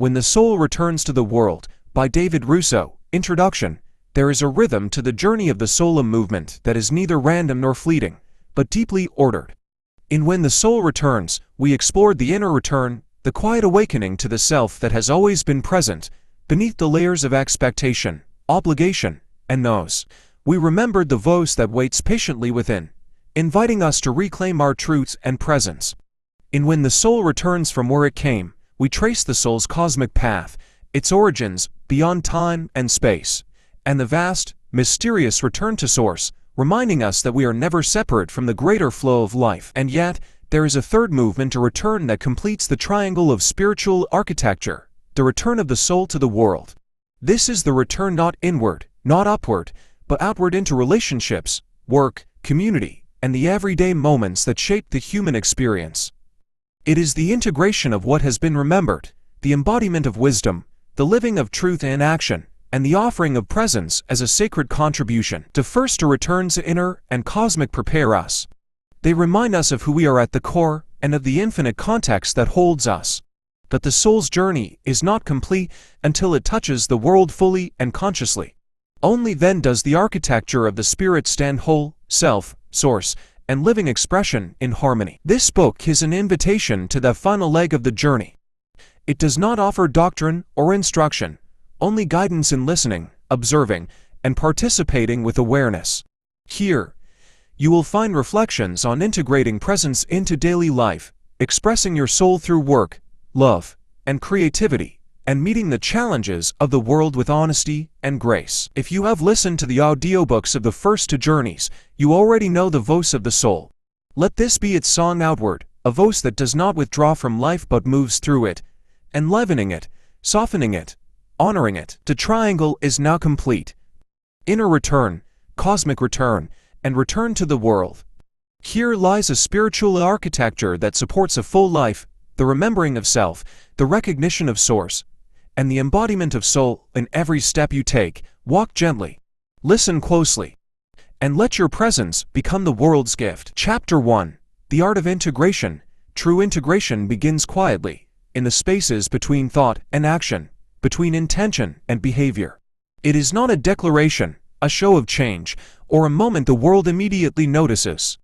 When the Soul Returns to the World, by David Russo. Introduction. There is a rhythm to the journey of the soulum movement that is neither random nor fleeting, but deeply ordered. In When the Soul Returns, we explored the inner return, the quiet awakening to the self that has always been present, beneath the layers of expectation, obligation, and nose. We remembered the voice that waits patiently within, inviting us to reclaim our truths and presence. In When the Soul Returns from Where It Came, we trace the soul's cosmic path, its origins, beyond time and space, and the vast, mysterious return to source, reminding us that we are never separate from the greater flow of life. And yet, there is a third movement, a return that completes the triangle of spiritual architecture, the return of the soul to the world. This is the return not inward, not upward, but outward into relationships, work, community, and the everyday moments that shape the human experience. It is the integration of what has been remembered, the embodiment of wisdom, the living of truth in action, and the offering of presence as a sacred contribution. The first two returns, inner and cosmic, prepare us. They remind us of who we are at the core and of the infinite context that holds us. But the soul's journey is not complete until it touches the world fully and consciously. Only then does the architecture of the spirit stand whole, self, source, and living expression in harmony. This book is an invitation to the final leg of the journey. It does not offer doctrine or instruction, only guidance in listening, observing, and participating with awareness. Here, you will find reflections on integrating presence into daily life, expressing your soul through work, love, and creativity, and meeting the challenges of the world with honesty and grace. If you have listened to the audiobooks of the first two journeys, you already know the voice of the soul. Let this be its song outward, a voice that does not withdraw from life but moves through it, enlivening it, softening it, honoring it. The triangle is now complete. Inner return, cosmic return, and return to the world. Here lies a spiritual architecture that supports a full life, the remembering of self, the recognition of source, and the embodiment of soul. In every step you take, walk gently, listen closely, and let your presence become the world's gift. Chapter 1. The Art of Integration. True integration begins quietly, in the spaces between thought and action, between intention and behavior. It is not a declaration, a show of change, or a moment the world immediately notices.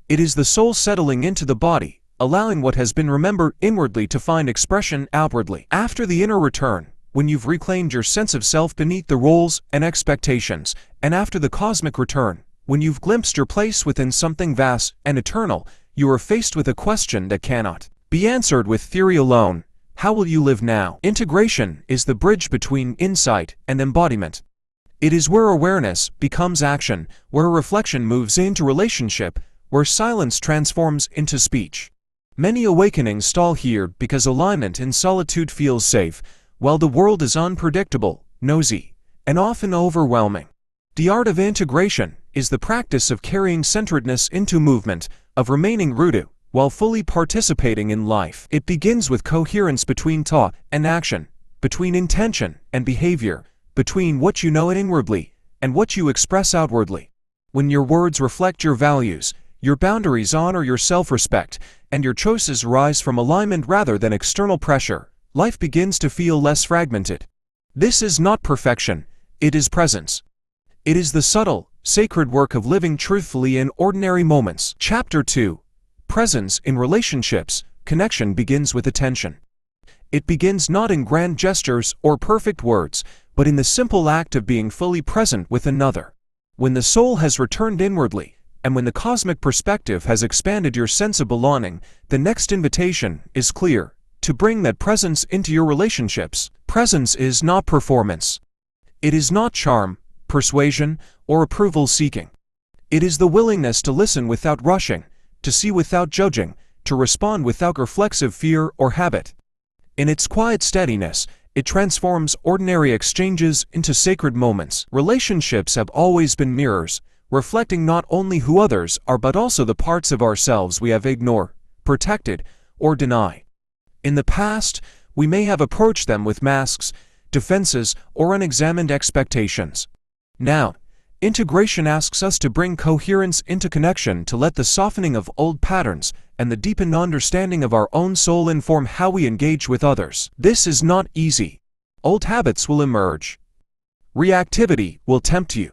It is the soul settling into the body, allowing what has been remembered inwardly to find expression outwardly. After the inner return, when you've reclaimed your sense of self beneath the roles and expectations, and after the cosmic return, when you've glimpsed your place within something vast and eternal, you are faced with a question that cannot be answered with theory alone. How will you live now? Integration is the bridge between insight and embodiment. It is where awareness becomes action, where reflection moves into relationship, where silence transforms into speech. Many awakenings stall here because alignment in solitude feels safe, while the world is unpredictable, nosy, and often overwhelming. The art of integration is the practice of carrying centeredness into movement, of remaining rooted while fully participating in life. It begins with coherence between thought and action, between intention and behavior, between what you know inwardly and what you express outwardly. When your words reflect your values, your boundaries honor your self-respect, and your choices rise from alignment rather than external pressure, life begins to feel less fragmented. This is not perfection, it is presence. It is the subtle, sacred work of living truthfully in ordinary moments. Chapter 2. Presence in relationships. Connection begins with attention. It begins not in grand gestures or perfect words, but in the simple act of being fully present with another. When the soul has returned inwardly, and when the cosmic perspective has expanded your sense of belonging, the next invitation is clear: to bring that presence into your relationships. Presence is not performance. It is not charm, persuasion, or approval seeking. It is the willingness to listen without rushing, to see without judging, to respond without reflexive fear or habit. In its quiet steadiness, it transforms ordinary exchanges into sacred moments. Relationships have always been mirrors, reflecting not only who others are but also the parts of ourselves we have ignored, protected, or denied. In the past, we may have approached them with masks, defenses, or unexamined expectations. Now, Integration asks us to bring coherence into connection, to let the softening of old patterns and the deepened understanding of our own soul inform how we engage with others. This is not easy. Old habits will emerge. Reactivity will tempt you.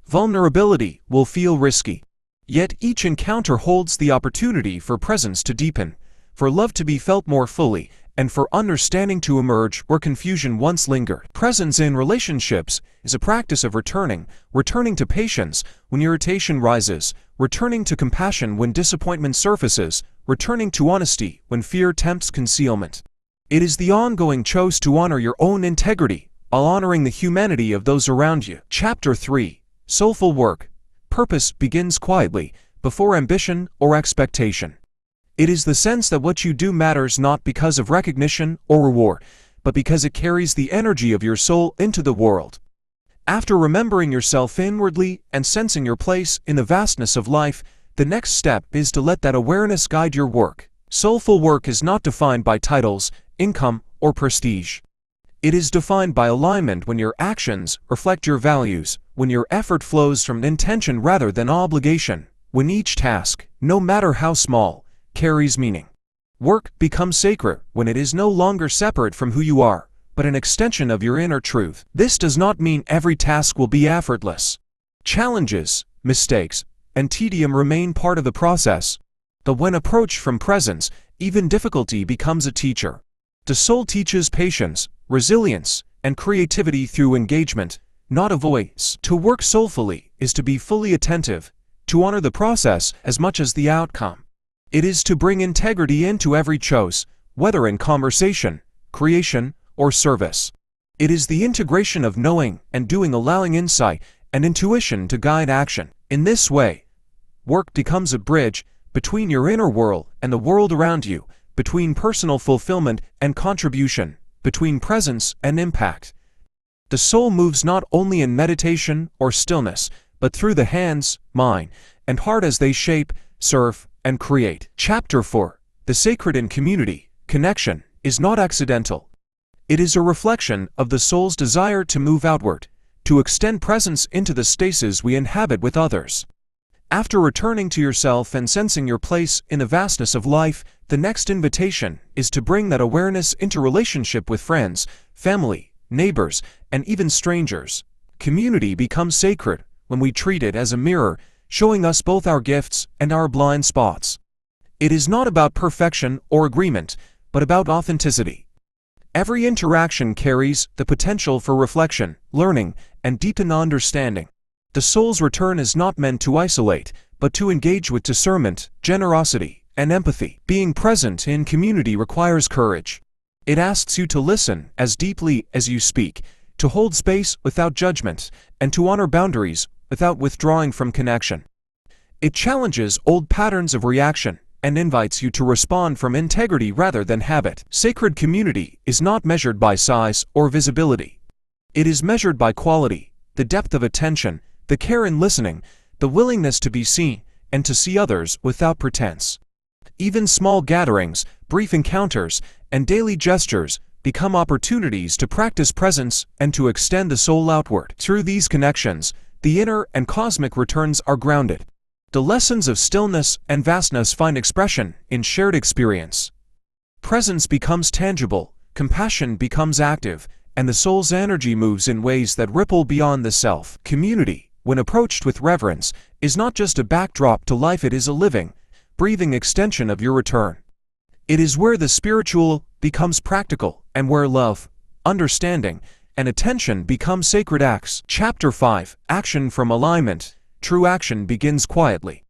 Vulnerability will feel risky. Yet each encounter holds the opportunity for presence to deepen, for love to be felt more fully, and for understanding to emerge where confusion once lingered. Presence in relationships is a practice of returning to patience when irritation rises, returning to compassion when disappointment surfaces, returning to honesty when fear tempts concealment. It is the ongoing choice to honor your own integrity while honoring the humanity of those around you. Chapter 3. Soulful Work. Purpose begins quietly, before ambition or expectation. It is the sense that what you do matters not because of recognition or reward, but because it carries the energy of your soul into the world. After remembering yourself inwardly and sensing your place in the vastness of life, the next step is to let that awareness guide your work. Soulful work is not defined by titles, income, or prestige. It is defined by alignment, when your actions reflect your values, when your effort flows from intention rather than obligation, when each task, no matter how small, carries meaning. Work becomes sacred when it is no longer separate from who you are, but an extension of your inner truth. This does not mean every task will be effortless. Challenges, mistakes, and tedium remain part of the process. But when approached from presence, even difficulty becomes a teacher. The soul teaches patience, resilience, and creativity through engagement, not avoidance. To work soulfully is to be fully attentive, to honor the process as much as the outcome. It is to bring integrity into every choice, whether in conversation, creation, or service. It is the integration of knowing and doing, allowing insight and intuition to guide action. In this way, work becomes a bridge between your inner world and the world around you, between personal fulfillment and contribution, between presence and impact. The soul moves not only in meditation or stillness, but through the hands, mind, and heart as they shape, serve, and create. Chapter 4. The sacred in community. Connection is not accidental. It is a reflection of the soul's desire to move outward, to extend presence into the spaces we inhabit with others. After returning to yourself and sensing your place in the vastness of life, the next invitation is to bring that awareness into relationship with friends, family, neighbors, and even strangers. Community becomes sacred when we treat it as a mirror, showing us both our gifts and our blind spots. It is not about perfection or agreement, but about authenticity. Every interaction carries the potential for reflection, learning, and deepened understanding. The soul's return is not meant to isolate, but to engage with discernment, generosity, and empathy. Being present in community requires courage. It asks you to listen as deeply as you speak, to hold space without judgment, and to honor boundaries without withdrawing from connection. It challenges old patterns of reaction and invites you to respond from integrity rather than habit. Sacred community is not measured by size or visibility. It is measured by quality, the depth of attention, the care in listening, the willingness to be seen and to see others without pretense. Even small gatherings, brief encounters, and daily gestures become opportunities to practice presence and to extend the soul outward. Through these connections, the inner and cosmic returns are grounded. The lessons of stillness and vastness find expression in shared experience. Presence becomes tangible, compassion becomes active, and the soul's energy moves in ways that ripple beyond the self. Community, when approached with reverence, is not just a backdrop to life, it is a living, breathing extension of your return. It is where the spiritual becomes practical, and where love, understanding, and attention become sacred acts. Chapter 5. Action from alignment. True action begins quietly.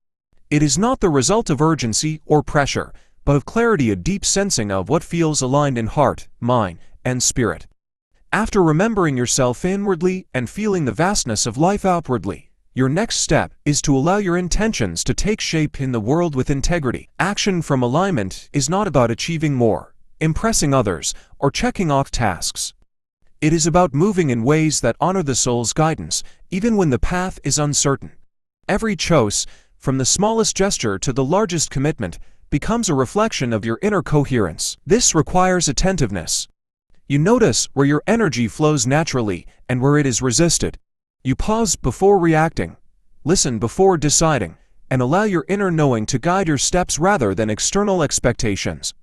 It is not the result of urgency or pressure, but of clarity, a deep sensing of what feels aligned in heart, mind, and spirit. After remembering yourself inwardly and feeling the vastness of life outwardly, your next step is to allow your intentions to take shape in the world with integrity. Action from alignment is not about achieving more, impressing others, or checking off tasks. It is about moving in ways that honor the soul's guidance, even when the path is uncertain. Every choice, from the smallest gesture to the largest commitment, becomes a reflection of your inner coherence. This requires attentiveness. You notice where your energy flows naturally and where it is resisted. You pause before reacting, listen before deciding, and allow your inner knowing to guide your steps rather than external expectations.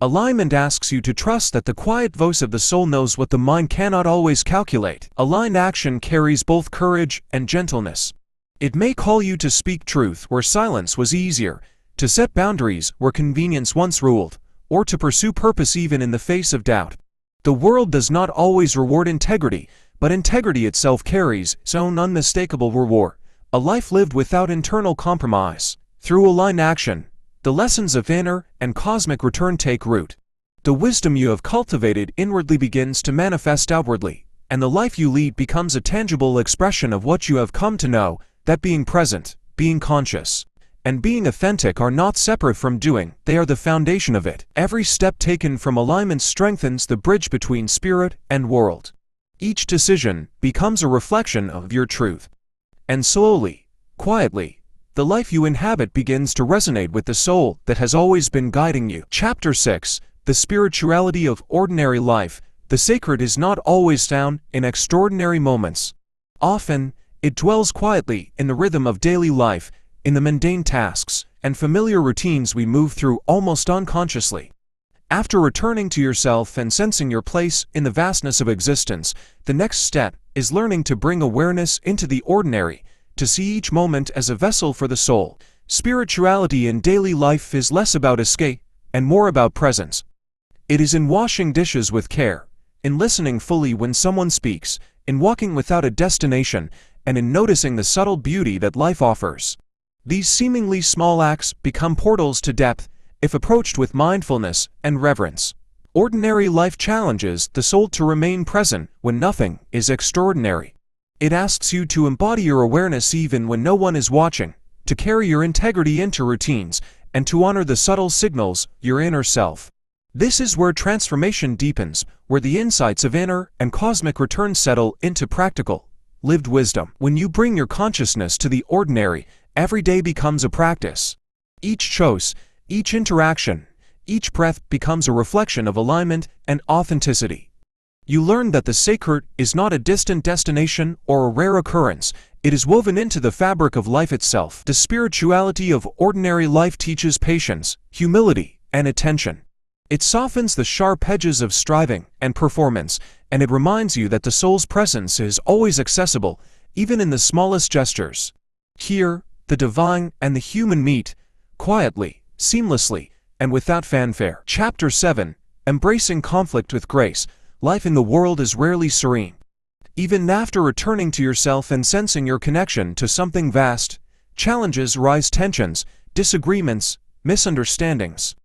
Alignment asks you to trust that the quiet voice of the soul knows what the mind cannot always calculate. Aligned action carries both courage and gentleness. It may call you to speak truth where silence was easier, to set boundaries where convenience once ruled, or to pursue purpose even in the face of doubt. The world does not always reward integrity, but integrity itself carries its own unmistakable reward, a life lived without internal compromise. Through aligned action, the lessons of inner and cosmic return take root. The wisdom you have cultivated inwardly begins to manifest outwardly, and the life you lead becomes a tangible expression of what you have come to know, that being present, being conscious, and being authentic are not separate from doing, they are the foundation of it. Every step taken from alignment strengthens the bridge between spirit and world. Each decision becomes a reflection of your truth. And slowly, quietly, the life you inhabit begins to resonate with the soul that has always been guiding you. Chapter 6: The Spirituality of Ordinary Life. The sacred is not always found in extraordinary moments. Often, it dwells quietly in the rhythm of daily life, in the mundane tasks and familiar routines we move through almost unconsciously. After returning to yourself and sensing your place in the vastness of existence, the next step is learning to bring awareness into the ordinary, to see each moment as a vessel for the soul. Spirituality in daily life is less about escape and more about presence. It is in washing dishes with care, in listening fully when someone speaks, in walking without a destination, and in noticing the subtle beauty that life offers. These seemingly small acts become portals to depth if approached with mindfulness and reverence. Ordinary life challenges the soul to remain present when nothing is extraordinary. It asks you to embody your awareness even when no one is watching, to carry your integrity into routines, and to honor the subtle signals, your inner self. This is where transformation deepens, where the insights of inner and cosmic return settle into practical, lived wisdom. When you bring your consciousness to the ordinary, every day becomes a practice. Each choice, each interaction, each breath becomes a reflection of alignment and authenticity. You learn that the sacred is not a distant destination or a rare occurrence, it is woven into the fabric of life itself. The spirituality of ordinary life teaches patience, humility, and attention. It softens the sharp edges of striving and performance, and it reminds you that the soul's presence is always accessible, even in the smallest gestures. Here, the divine and the human meet, quietly, seamlessly, and without fanfare. Chapter 7: Embracing Conflict with Grace. Life in the world is rarely serene. Even after returning to yourself and sensing your connection to something vast, challenges rise, tensions, disagreements, misunderstandings.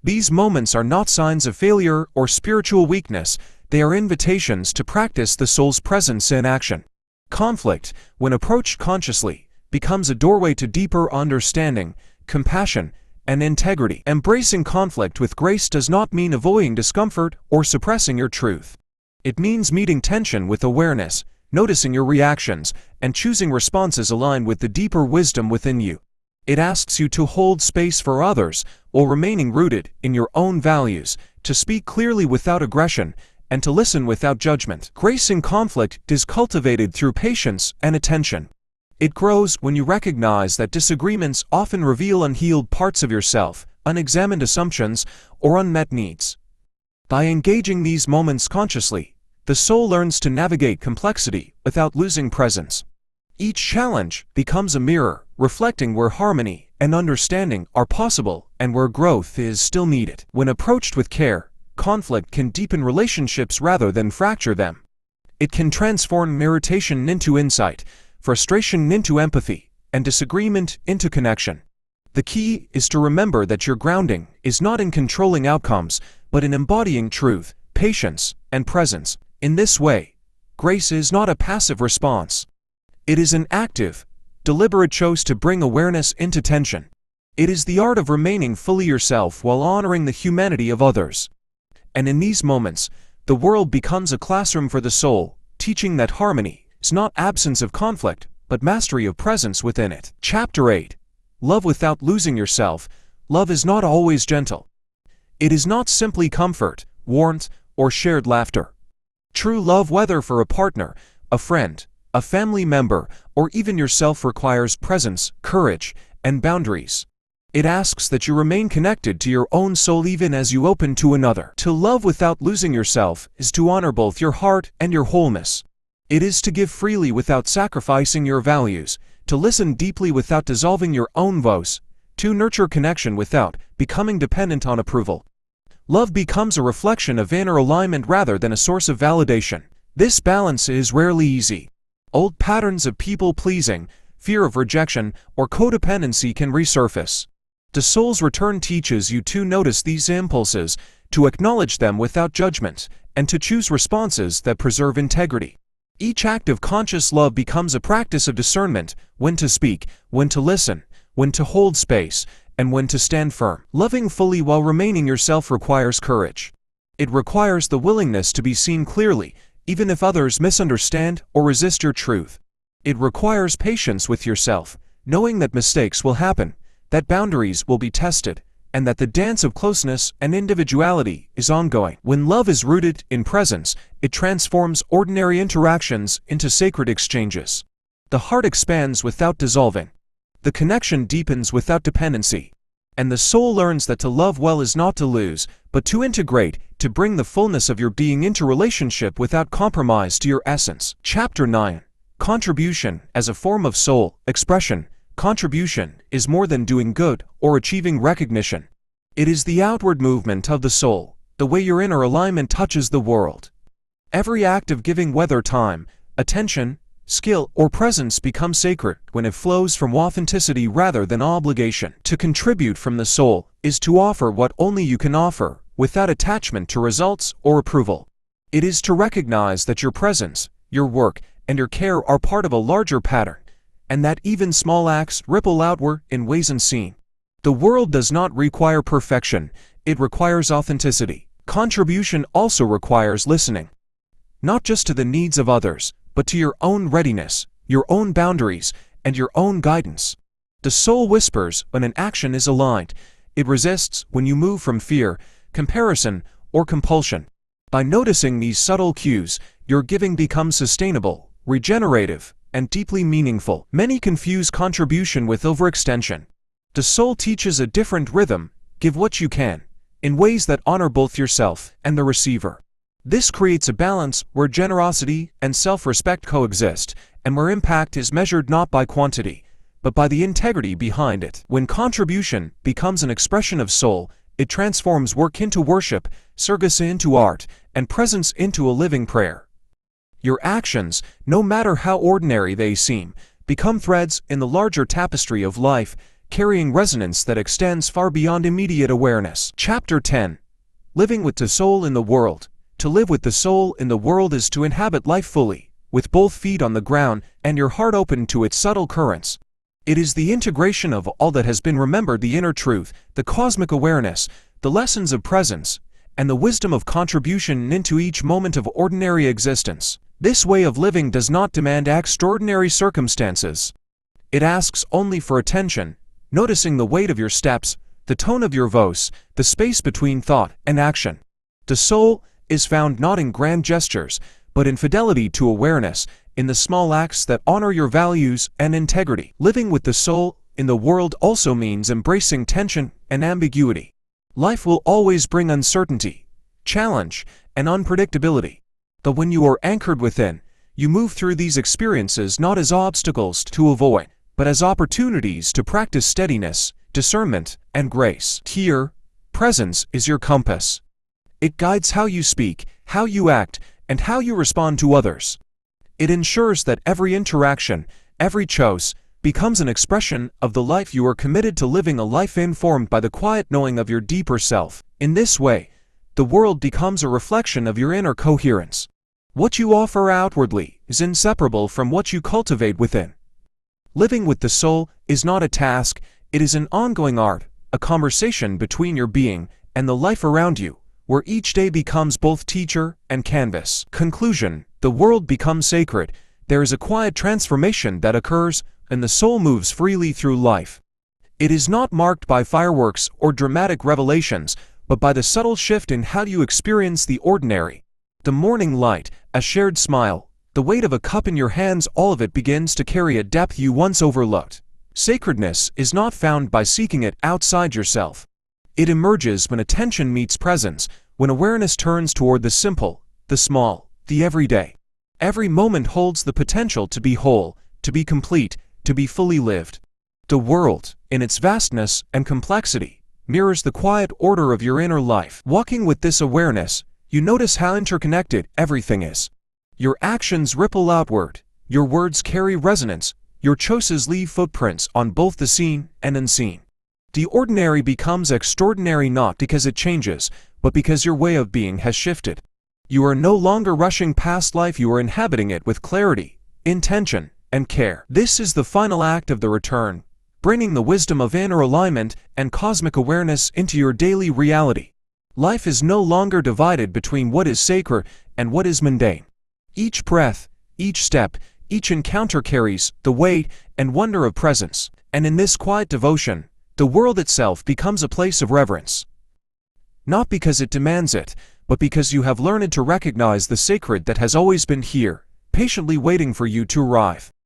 These moments are not signs of failure or spiritual weakness, they are invitations to practice the soul's presence in action. Conflict, when approached consciously, becomes a doorway to deeper understanding, compassion, and integrity. Embracing conflict with grace does not mean avoiding discomfort or suppressing your truth. It means meeting tension with awareness, noticing your reactions, and choosing responses aligned with the deeper wisdom within you. It asks you to hold space for others while remaining rooted in your own values, to speak clearly without aggression, and to listen without judgment. Grace in conflict is cultivated through patience and attention. It grows when you recognize that disagreements often reveal unhealed parts of yourself, unexamined assumptions, or unmet needs. By engaging these moments consciously, the soul learns to navigate complexity without losing presence. Each challenge becomes a mirror, reflecting where harmony and understanding are possible and where growth is still needed. When approached with care, conflict can deepen relationships rather than fracture them. It can transform irritation into insight, frustration into empathy, and disagreement into connection. The key is to remember that your grounding is not in controlling outcomes, but in embodying truth, patience, and presence. In this way, grace is not a passive response. It is an active, deliberate choice to bring awareness into tension. It is the art of remaining fully yourself while honoring the humanity of others. And in these moments, the world becomes a classroom for the soul, teaching that harmony is not absence of conflict, but mastery of presence within it. Chapter 8: Love without losing yourself. Love is not always gentle. It is not simply comfort, warmth, or shared laughter. True love, whether for a partner, a friend, a family member, or even yourself requires presence, courage, and boundaries. It asks that you remain connected to your own soul even as you open to another. To love without losing yourself is to honor both your heart and your wholeness. It is to give freely without sacrificing your values, to listen deeply without dissolving your own voice, to nurture connection without becoming dependent on approval. Love becomes a reflection of inner alignment rather than a source of validation. This balance is rarely easy. Old patterns of people-pleasing, fear of rejection, or codependency can resurface. The soul's return teaches you to notice these impulses, to acknowledge them without judgment, and to choose responses that preserve integrity. Each act of conscious love becomes a practice of discernment, when to speak, when to listen, when to hold space, and when to stand firm. Loving fully while remaining yourself requires courage. It requires the willingness to be seen clearly, even if others misunderstand or resist your truth. It requires patience with yourself, knowing that mistakes will happen, that boundaries will be tested, and that the dance of closeness and individuality is ongoing. When love is rooted in presence, it transforms ordinary interactions into sacred exchanges. The heart expands without dissolving. The connection deepens without dependency. And the soul learns that to love well is not to lose, but to integrate, to bring the fullness of your being into relationship without compromise to your essence. Chapter 9. Contribution as a form of soul expression. Contribution is more than doing good or achieving recognition. It is the outward movement of the soul, the way your inner alignment touches the world. Every act of giving, whether time, attention, skill, or presence, becomes sacred when it flows from authenticity rather than obligation. To contribute from the soul is to offer what only you can offer, without attachment to results or approval. It is to recognize that your presence, your work, and your care are part of a larger pattern, and that even small acts ripple outward in ways unseen. The world does not require perfection, it requires authenticity. Contribution also requires listening, not just to the needs of others, but to your own readiness, your own boundaries, and your own guidance. The soul whispers when an action is aligned. It resists when you move from fear, comparison, or compulsion. By noticing these subtle cues, your giving becomes sustainable, regenerative, and deeply meaningful. Many confuse contribution with overextension. The soul teaches a different rhythm: give what you can, in ways that honor both yourself and the receiver. This creates a balance where generosity and self-respect coexist, and where impact is measured not by quantity, but by the integrity behind it. When contribution becomes an expression of soul, it transforms work into worship, service into art, and presence into a living prayer. Your actions, no matter how ordinary they seem, become threads in the larger tapestry of life, carrying resonance that extends far beyond immediate awareness. Chapter 10. Living with the soul in the world. To live with the soul in the world is to inhabit life fully, with both feet on the ground and your heart open to its subtle currents. It is the integration of all that has been remembered: the inner truth, the cosmic awareness, the lessons of presence, and the wisdom of contribution into each moment of ordinary existence. This way of living does not demand extraordinary circumstances. It asks only for attention, noticing the weight of your steps, the tone of your voice, the space between thought and action. The soul is found not in grand gestures, but in fidelity to awareness, in the small acts that honor your values and integrity. Living with the soul in the world also means embracing tension and ambiguity. Life will always bring uncertainty, challenge, and unpredictability. But when you are anchored within, you move through these experiences not as obstacles to avoid, but as opportunities to practice steadiness, discernment, and grace. Here, presence is your compass. It guides how you speak, how you act, and how you respond to others. It ensures that every interaction, every choice, becomes an expression of the life you are committed to living, a life informed by the quiet knowing of your deeper self. In this way, the world becomes a reflection of your inner coherence. What you offer outwardly is inseparable from what you cultivate within. Living with the soul is not a task, it is an ongoing art, a conversation between your being and the life around you, where each day becomes both teacher and canvas. Conclusion: the world becomes sacred. There is a quiet transformation that occurs, and the soul moves freely through life. It is not marked by fireworks or dramatic revelations, but by the subtle shift in how you experience the ordinary. The morning light, a shared smile, The weight of a cup in your hands, all of it begins to carry a depth you once overlooked. Sacredness is not found by seeking it outside yourself. It emerges when attention meets presence, when awareness turns toward the simple, the small, the everyday. Every moment holds the potential to be whole, to be complete, to be fully lived. The world, in its vastness and complexity, mirrors the quiet order of your inner life. Walking with this awareness, you notice how interconnected everything is. Your actions ripple outward, your words carry resonance, your choices leave footprints on both the seen and unseen. The ordinary becomes extraordinary not because it changes, but because your way of being has shifted. You are no longer rushing past life, you are inhabiting it with clarity, intention, and care. This is the final act of the return, bringing the wisdom of inner alignment and cosmic awareness into your daily reality. Life is no longer divided between what is sacred and what is mundane. Each breath, each step, each encounter carries the weight and wonder of presence, and in this quiet devotion, the world itself becomes a place of reverence. Not because it demands it, but because you have learned to recognize the sacred that has always been here, patiently waiting for you to arrive.